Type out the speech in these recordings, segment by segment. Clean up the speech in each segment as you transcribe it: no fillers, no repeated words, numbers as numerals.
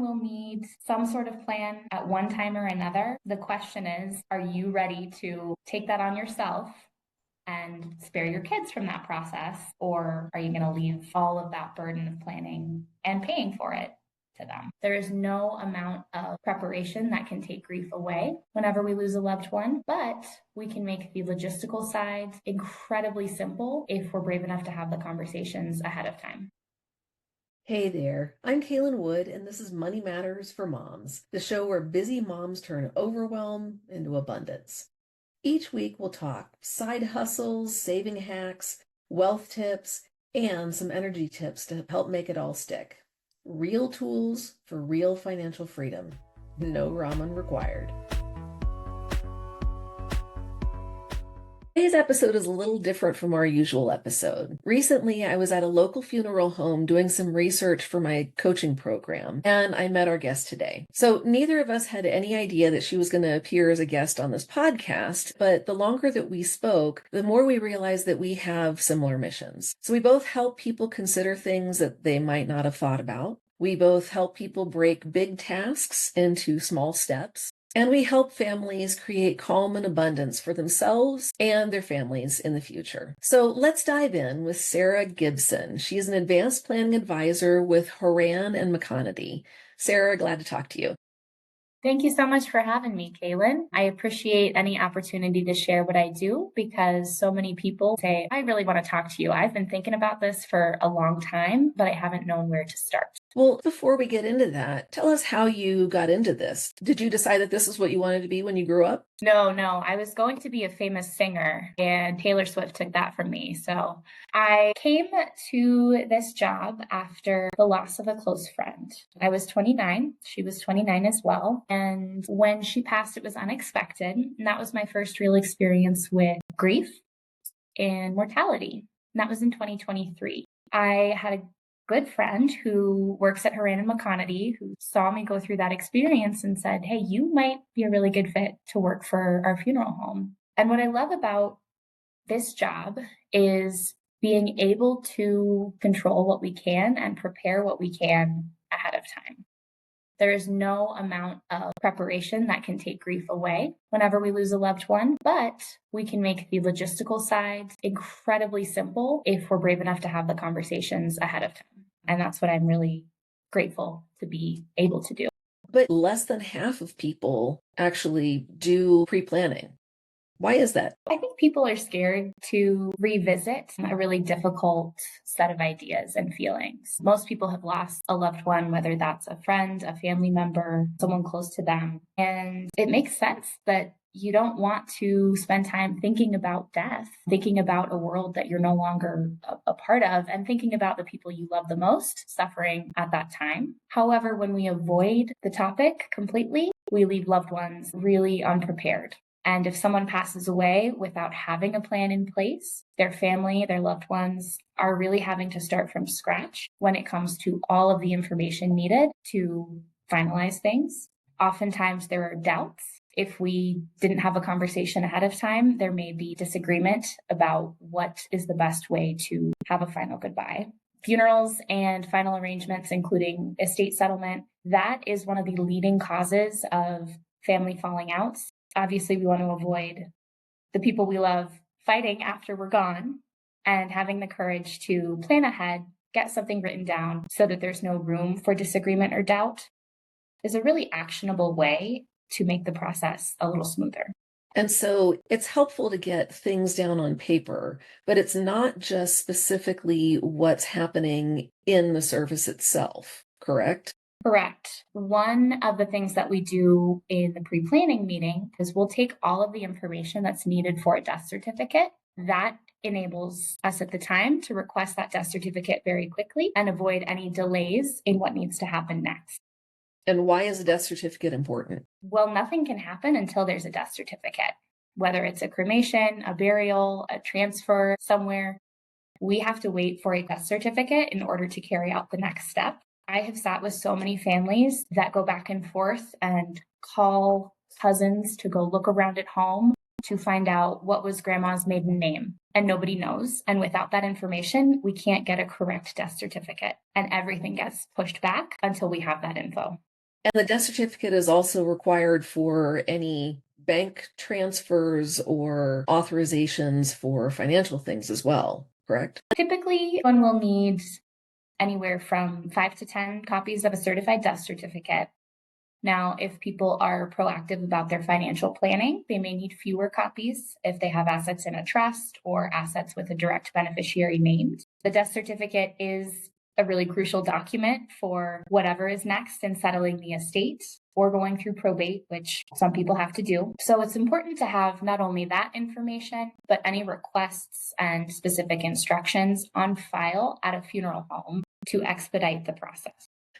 Everyone will need some sort of plan at one time or another. The question is, are you ready to take that on yourself and spare your kids from that process? Or are you going to leave all of that burden of planning and paying for it to them? There is no amount of preparation that can take grief away whenever we lose a loved one, but we can make the logistical side incredibly simple if we're brave enough to have the conversations ahead of time. Hey there, I'm Kaylin Wood, and this is Money Matters for Moms, the show where busy moms turn overwhelm into abundance. Each week we'll talk side hustles, saving hacks, wealth tips, and some energy tips to help make it all stick. Real tools for real financial freedom. No ramen required. Today's episode is a little different from our usual episode. Recently, I was at a local funeral home doing some research for my coaching program, and I met our guest today. So neither of us had any idea that she was going to appear as a guest on this podcast, but the longer that we spoke, the more we realized that we have similar missions. So we both help people consider things that they might not have thought about. We both help people break big tasks into small steps. And we help families create calm and abundance for themselves and their families in the future. So let's dive in with Sarah Gibson. She's an advanced planning advisor with Horan and McConaty. Sarah, glad to talk to you. Thank you so much for having me, Kaylin. I appreciate any opportunity to share what I do because so many people say, I really want to talk to you. I've been thinking about this for a long time, but I haven't known where to start. Well, before we get into that, tell us how you got into this. Did you decide that this is what you wanted to be when you grew up? No. I was going to be a famous singer, and Taylor Swift took that from me. So I came to this job after the loss of a close friend. I was 29. She was 29 as well. And when she passed, it was unexpected. And that was my first real experience with grief and mortality. And that was in 2023. I had a good friend who works at Horan and McConaty who saw me go through that experience and said, hey, you might be a really good fit to work for our funeral home. And what I love about this job is being able to control what we can and prepare what we can ahead of time. There is no amount of preparation that can take grief away whenever we lose a loved one, but we can make the logistical side incredibly simple if we're brave enough to have the conversations ahead of time. And that's what I'm really grateful to be able to do. But less than half of people actually do pre-planning. Why is that? I think people are scared to revisit a really difficult set of ideas and feelings. Most people have lost a loved one, whether that's a friend, a family member, someone close to them. And it makes sense that you don't want to spend time thinking about death, thinking about a world that you're no longer a part of, and thinking about the people you love the most suffering at that time. However, when we avoid the topic completely, we leave loved ones really unprepared. And if someone passes away without having a plan in place, their family, their loved ones are really having to start from scratch when it comes to all of the information needed to finalize things. Oftentimes there are doubts. If we didn't have a conversation ahead of time, there may be disagreement about what is the best way to have a final goodbye. Funerals and final arrangements, including estate settlement, that is one of the leading causes of family falling outs. Obviously, we want to avoid the people we love fighting after we're gone, and having the courage to plan ahead, get something written down so that there's no room for disagreement or doubt is a really actionable way to make the process a little smoother. And so it's helpful to get things down on paper, but it's not just specifically what's happening in the service itself, correct? Correct. One of the things that we do in the pre-planning meeting is we'll take all of the information that's needed for a death certificate. That enables us at the time to request that death certificate very quickly and avoid any delays in what needs to happen next. And why is a death certificate important? Well, nothing can happen until there's a death certificate, whether it's a cremation, a burial, a transfer somewhere. We have to wait for a death certificate in order to carry out the next step. I have sat with so many families that go back and forth and call cousins to go look around at home to find out what was grandma's maiden name, and nobody knows. And without that information, we can't get a correct death certificate, and everything gets pushed back until we have that info. And the death certificate is also required for any bank transfers or authorizations for financial things as well, correct? Typically, one will need anywhere from 5 to 10 copies of a certified death certificate. Now, if people are proactive about their financial planning, they may need fewer copies if they have assets in a trust or assets with a direct beneficiary named. The death certificate is a really crucial document for whatever is next in settling the estate or going through probate, which some people have to do. So it's important to have not only that information, but any requests and specific instructions on file at a funeral home to expedite the process.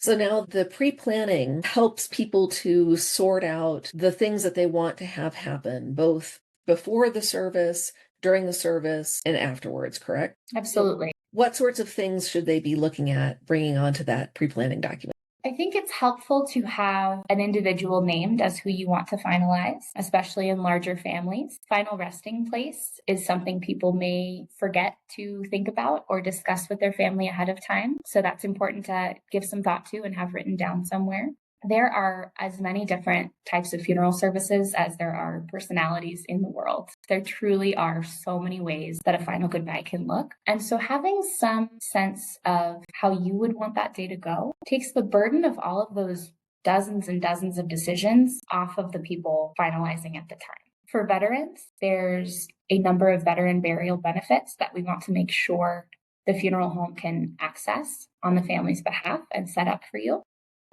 So now the pre-planning helps people to sort out the things that they want to have happen, both before the service, during the service, and afterwards, correct? Absolutely. What sorts of things should they be looking at bringing onto that pre-planning document? I think it's helpful to have an individual named as who you want to finalize, especially in larger families. Final resting place is something people may forget to think about or discuss with their family ahead of time. So that's important to give some thought to and have written down somewhere. There are as many different types of funeral services as there are personalities in the world. There truly are so many ways that a final goodbye can look. And so having some sense of how you would want that day to go takes the burden of all of those dozens and dozens of decisions off of the people finalizing at the time. For veterans, there's a number of veteran burial benefits that we want to make sure the funeral home can access on the family's behalf and set up for you.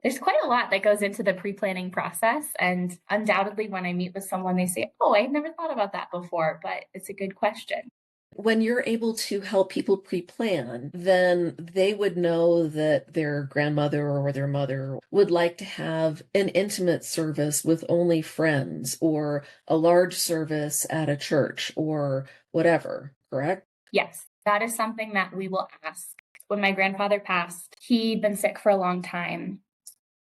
There's quite a lot that goes into the pre-planning process. And undoubtedly, when I meet with someone, they say, oh, I never thought about that before, but it's a good question. When you're able to help people pre-plan, then they would know that their grandmother or their mother would like to have an intimate service with only friends or a large service at a church or whatever, correct? Yes, that is something that we will ask. When my grandfather passed, he'd been sick for a long time.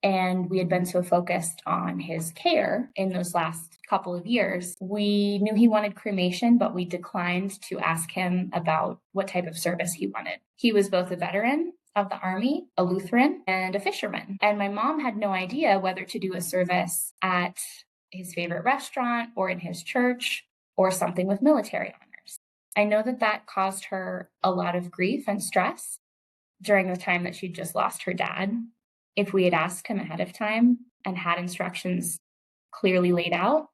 And we had been so focused on his care in those last couple of years. We knew he wanted cremation, but we declined to ask him about what type of service he wanted. He was both a veteran of the Army, a Lutheran, and a fisherman. And my mom had no idea whether to do a service at his favorite restaurant or in his church or something with military honors. I know that that caused her a lot of grief and stress during the time that she'd just lost her dad. If we had asked him ahead of time and had instructions clearly laid out,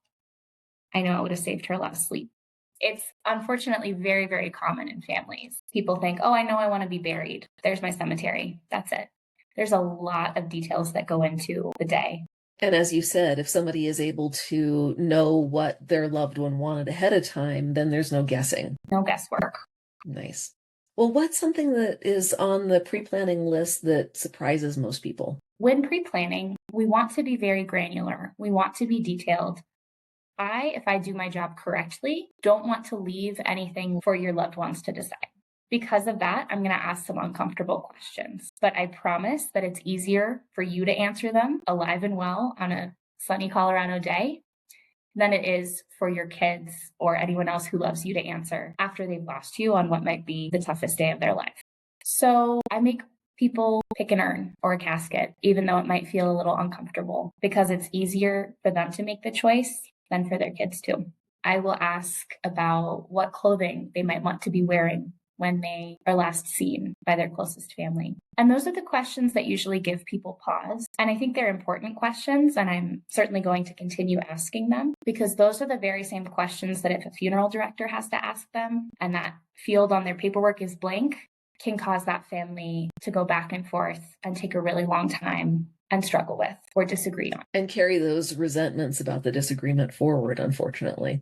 I know it would have saved her a lot of sleep. It's unfortunately very, very common in families. People think, oh, I know I want to be buried. There's my cemetery. That's it. There's a lot of details that go into the day. And as you said, if somebody is able to know what their loved one wanted ahead of time, then there's no guessing. No guesswork. Nice. Well, what's something that is on the pre-planning list that surprises most people? When pre-planning, we want to be very granular. We want to be detailed. If I do my job correctly, don't want to leave anything for your loved ones to decide. Because of that, I'm going to ask some uncomfortable questions. But I promise that it's easier for you to answer them alive and well on a sunny Colorado day than it is for your kids or anyone else who loves you to answer after they've lost you on what might be the toughest day of their life. So I make people pick an urn or a casket, even though it might feel a little uncomfortable, because it's easier for them to make the choice than for their kids to. I will ask about what clothing they might want to be wearing when they are last seen by their closest family. And those are the questions that usually give people pause. And I think they're important questions, and I'm certainly going to continue asking them, because those are the very same questions that if a funeral director has to ask them and that field on their paperwork is blank, can cause that family to go back and forth and take a really long time and struggle with or disagree on. And carry those resentments about the disagreement forward, unfortunately.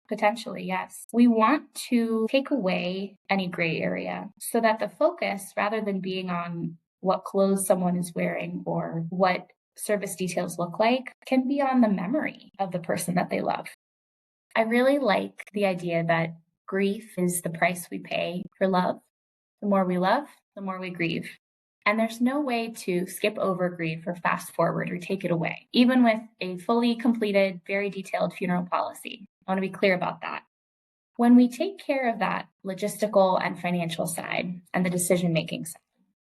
Potentially, yes. We want to take away any gray area so that the focus, rather than being on what clothes someone is wearing or what service details look like, can be on the memory of the person that they love. I really like the idea that grief is the price we pay for love. The more we love, the more we grieve. And there's no way to skip over grief or fast forward or take it away, even with a fully completed, very detailed funeral policy. I want to be clear about that. When we take care of that logistical and financial side and the decision-making side,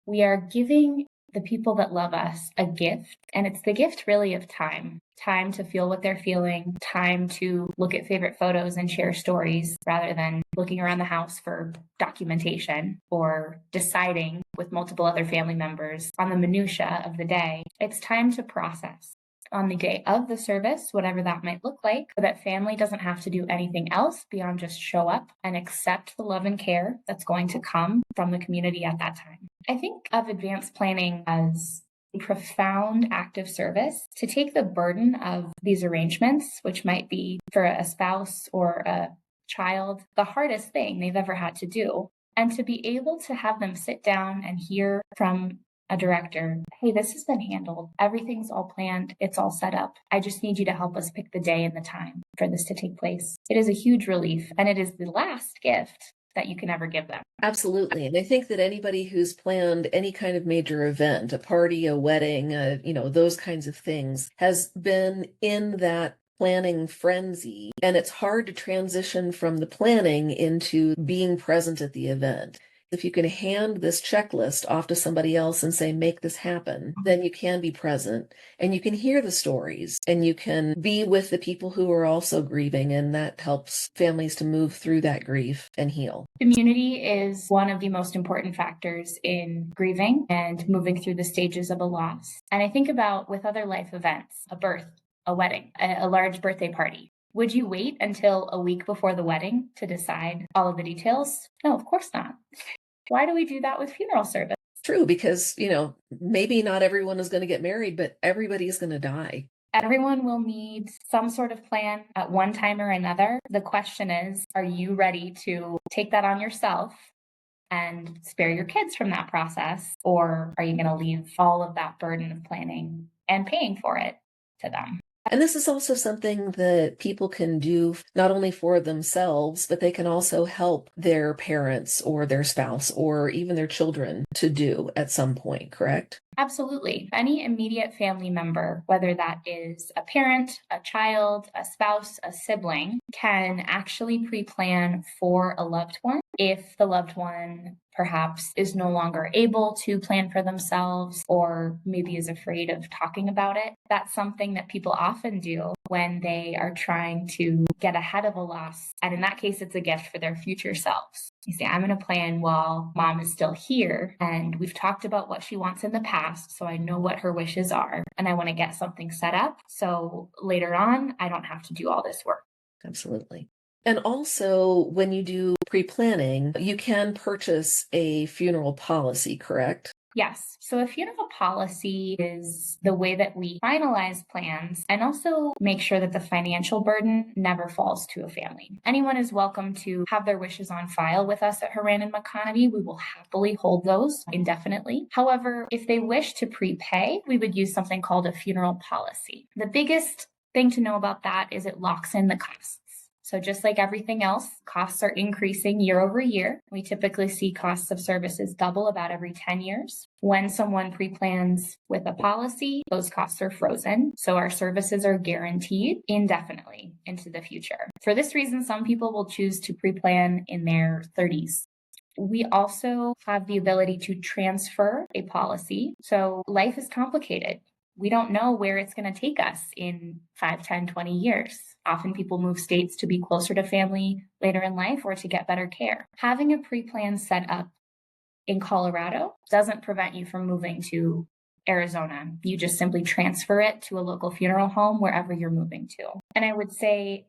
we are giving the people that love us a gift. And it's the gift really of time. Time to feel what they're feeling, time to look at favorite photos and share stories rather than looking around the house for documentation or deciding with multiple other family members on the minutia of the day. It's time to process on the day of the service, whatever that might look like, so that family doesn't have to do anything else beyond just show up and accept the love and care that's going to come from the community at that time. I think of advanced planning as a profound act of service to take the burden of these arrangements, which might be for a spouse or a child, the hardest thing they've ever had to do, and to be able to have them sit down and hear from a director, hey, this has been handled. Everything's all planned. It's all set up. I just need you to help us pick the day and the time for this to take place. It is a huge relief, and it is the last gift that you can ever give them. Absolutely. And I think that anybody who's planned any kind of major event, a party, a wedding, those kinds of things, has been in that planning frenzy. And it's hard to transition from the planning into being present at the event. If you can hand this checklist off to somebody else and say, make this happen, then you can be present and you can hear the stories and you can be with the people who are also grieving. And that helps families to move through that grief and heal. Community is one of the most important factors in grieving and moving through the stages of a loss. And I think about with other life events, a birth, a wedding, a large birthday party. Would you wait until a week before the wedding to decide all of the details? No, of course not. Why do we do that with funeral service? True, because, maybe not everyone is going to get married, but everybody is going to die. Everyone will need some sort of plan at one time or another. The question is, are you ready to take that on yourself and spare your kids from that process? Or are you going to leave all of that burden of planning and paying for it to them? And this is also something that people can do not only for themselves, but they can also help their parents or their spouse or even their children to do at some point, correct? Absolutely. Any immediate family member, whether that is a parent, a child, a spouse, a sibling, can actually pre-plan for a loved one if the loved one perhaps is no longer able to plan for themselves or maybe is afraid of talking about it. That's something that people often do when they are trying to get ahead of a loss. And in that case, it's a gift for their future selves. You say, I'm going to plan while mom is still here. And we've talked about what she wants in the past. So I know what her wishes are. And I want to get something set up. So later on, I don't have to do all this work. Absolutely. And also, when you do pre-planning, you can purchase a funeral policy, correct? Yes. So a funeral policy is the way that we finalize plans and also make sure that the financial burden never falls to a family. Anyone is welcome to have their wishes on file with us at Horan and McConaty. We will happily hold those indefinitely. However, if they wish to prepay, we would use something called a funeral policy. The biggest thing to know about that is it locks in the costs. So just like everything else, costs are increasing year over year. We typically see costs of services double about every 10 years. When someone pre-plans with a policy, those costs are frozen. So our services are guaranteed indefinitely into the future. For this reason, some people will choose to pre-plan in their 30s. We also have the ability to transfer a policy. So life is complicated. We don't know where it's going to take us in 5, 10, 20 years. Often people move states to be closer to family later in life or to get better care. Having a pre-plan set up in Colorado doesn't prevent you from moving to Arizona. You just simply transfer it to a local funeral home wherever you're moving to. And I would say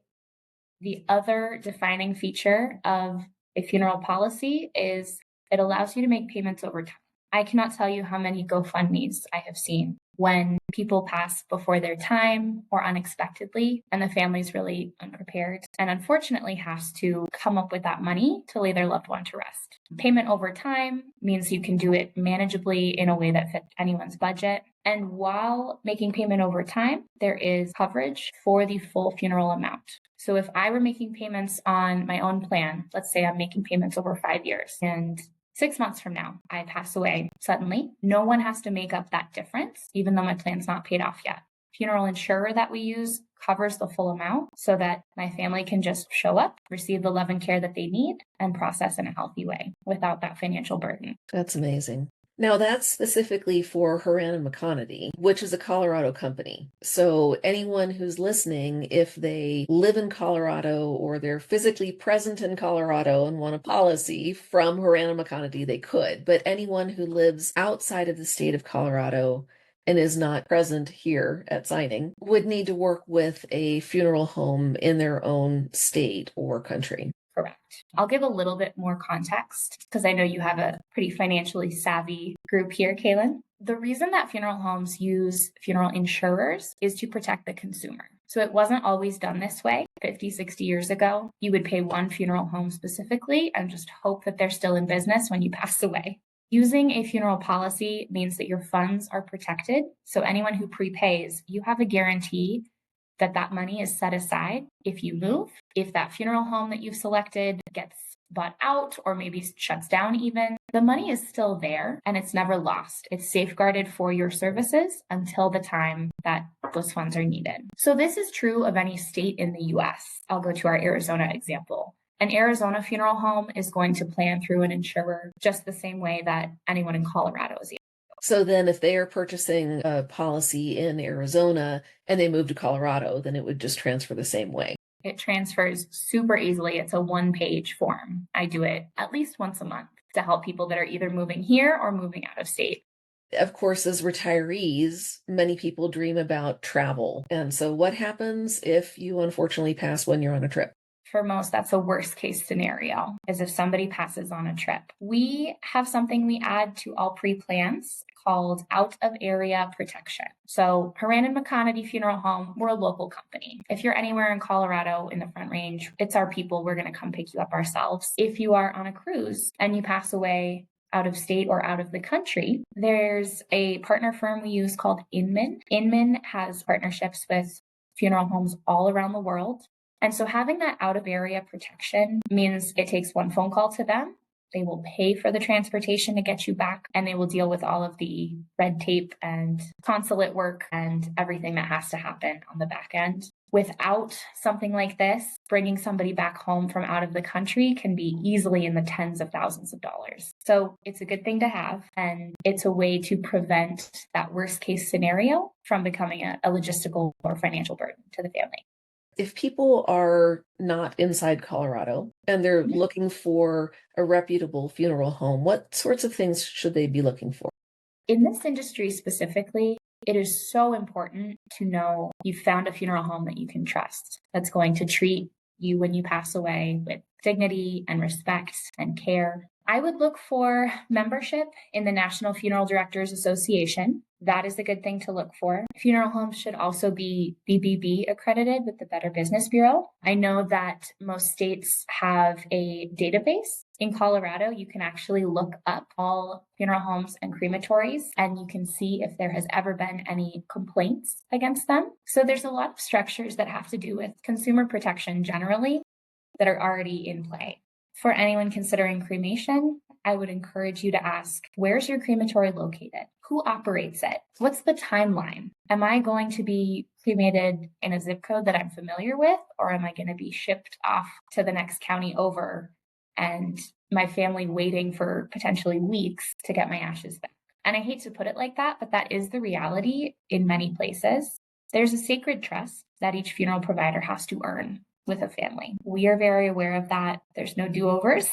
the other defining feature of a funeral policy is it allows you to make payments over time. I cannot tell you how many GoFundMes I have seen when people pass before their time or unexpectedly, and the family's really unprepared and unfortunately has to come up with that money to lay their loved one to rest. Payment over time means you can do it manageably in a way that fits anyone's budget. And while making payment over time, there is coverage for the full funeral amount. So if I were making payments on my own plan, let's say I'm making payments over 5 years and 6 months from now, I pass away suddenly. No one has to make up that difference, even though my plan's not paid off yet. Funeral insurer that we use covers the full amount so that my family can just show up, receive the love and care that they need, and process in a healthy way without that financial burden. That's amazing. Now, that's specifically for Horan and McConaty, which is a Colorado company. So anyone who's listening, if they live in Colorado or they're physically present in Colorado and want a policy from Horan and McConaty, they could. But anyone who lives outside of the state of Colorado and is not present here at signing would need to work with a funeral home in their own state or country. Correct. I'll give a little bit more context because I know you have a pretty financially savvy group here, Kaylin. The reason that funeral homes use funeral insurers is to protect the consumer. So it wasn't always done this way. 50, 60 years ago, you would pay one funeral home specifically and just hope that they're still in business when you pass away. Using a funeral policy means that your funds are protected. So anyone who prepays, you have a guarantee that that money is set aside if you move, if that funeral home that you've selected gets bought out or maybe shuts down even, the money is still there and it's never lost. It's safeguarded for your services until the time that those funds are needed. So this is true of any state in the US. I'll go to our Arizona example. An Arizona funeral home is going to plan through an insurer just the same way that anyone in Colorado is. So then if they are purchasing a policy in Arizona and they move to Colorado, then it would just transfer the same way. It transfers super easily. It's a one-page form. I do it at least once a month to help people that are either moving here or moving out of state. Of course, as retirees, many people dream about travel. And so what happens if you unfortunately pass when you're on a trip? For most, that's a worst case scenario, is if somebody passes on a trip. We have something we add to all pre-plans called out of area protection. So Horan and McConaty Funeral Home, we're a local company. If you're anywhere in Colorado in the Front Range, it's our people. We're going to come pick you up ourselves. If you are on a cruise and you pass away out of state or out of the country, there's a partner firm we use called Inman. Inman has partnerships with funeral homes all around the world. And so having that out of area protection means it takes one phone call to them. They will pay for the transportation to get you back, and they will deal with all of the red tape and consulate work and everything that has to happen on the back end. Without something like this, bringing somebody back home from out of the country can be easily in the tens of thousands of dollars. So it's a good thing to have, and it's a way to prevent that worst case scenario from becoming a logistical or financial burden to the family. If people are not inside Colorado and they're looking for a reputable funeral home, what sorts of things should they be looking for? In this industry specifically, it is so important to know you've found a funeral home that you can trust, that's going to treat you when you pass away with dignity and respect and care. I would look for membership in the National Funeral Directors Association. That is a good thing to look for. Funeral homes should also be BBB accredited with the Better Business Bureau. I know that most states have a database. In Colorado, you can actually look up all funeral homes and crematories, and you can see if there has ever been any complaints against them. So there's a lot of structures that have to do with consumer protection generally that are already in play. For anyone considering cremation, I would encourage you to ask, where's your crematory located? Who operates it? What's the timeline? Am I going to be cremated in a zip code that I'm familiar with, or am I going to be shipped off to the next county over and my family waiting for potentially weeks to get my ashes back? And I hate to put it like that, but that is the reality in many places. There's a sacred trust that each funeral provider has to earn with a family. We are very aware of that. There's no do-overs.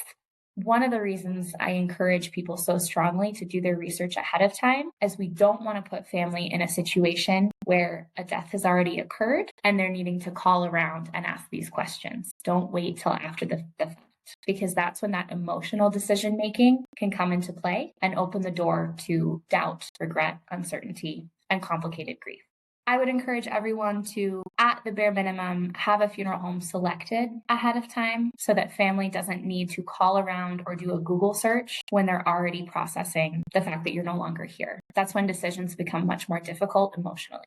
One of the reasons I encourage people so strongly to do their research ahead of time is we don't want to put family in a situation where a death has already occurred and they're needing to call around and ask these questions. Don't wait till after the fact, because that's when that emotional decision making can come into play and open the door to doubt, regret, uncertainty, and complicated grief. I would encourage everyone to, at the bare minimum, have a funeral home selected ahead of time so that family doesn't need to call around or do a Google search when they're already processing the fact that you're no longer here. That's when decisions become much more difficult emotionally.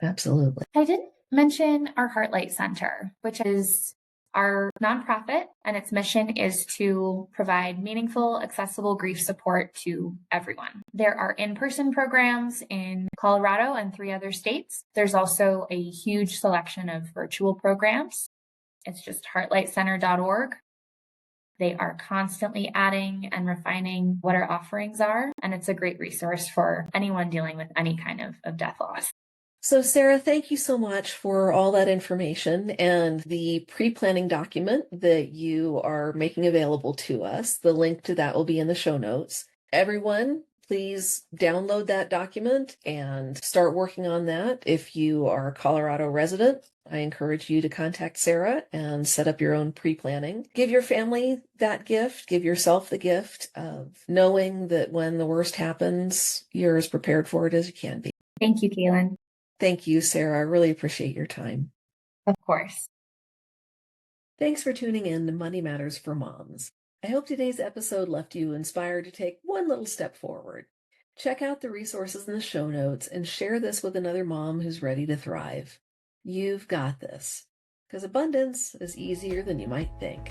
Absolutely. I didn't mention our Heartlight Center, which is our nonprofit, and its mission is to provide meaningful, accessible grief support to everyone. There are in-person programs in Colorado and 3 other states. There's also a huge selection of virtual programs. It's just heartlightcenter.org. They are constantly adding and refining what our offerings are, and it's a great resource for anyone dealing with any kind of death loss. So, Sarah, thank you so much for all that information and the pre-planning document that you are making available to us. The link to that will be in the show notes. Everyone, please download that document and start working on that. If you are a Colorado resident, I encourage you to contact Sarah and set up your own pre-planning. Give your family that gift. Give yourself the gift of knowing that when the worst happens, you're as prepared for it as you can be. Thank you, Kaylin. Thank you, Sarah. I really appreciate your time. Of course. Thanks for tuning in to Money Matters for Moms. I hope today's episode left you inspired to take one little step forward. Check out the resources in the show notes and share this with another mom who's ready to thrive. You've got this, because abundance is easier than you might think.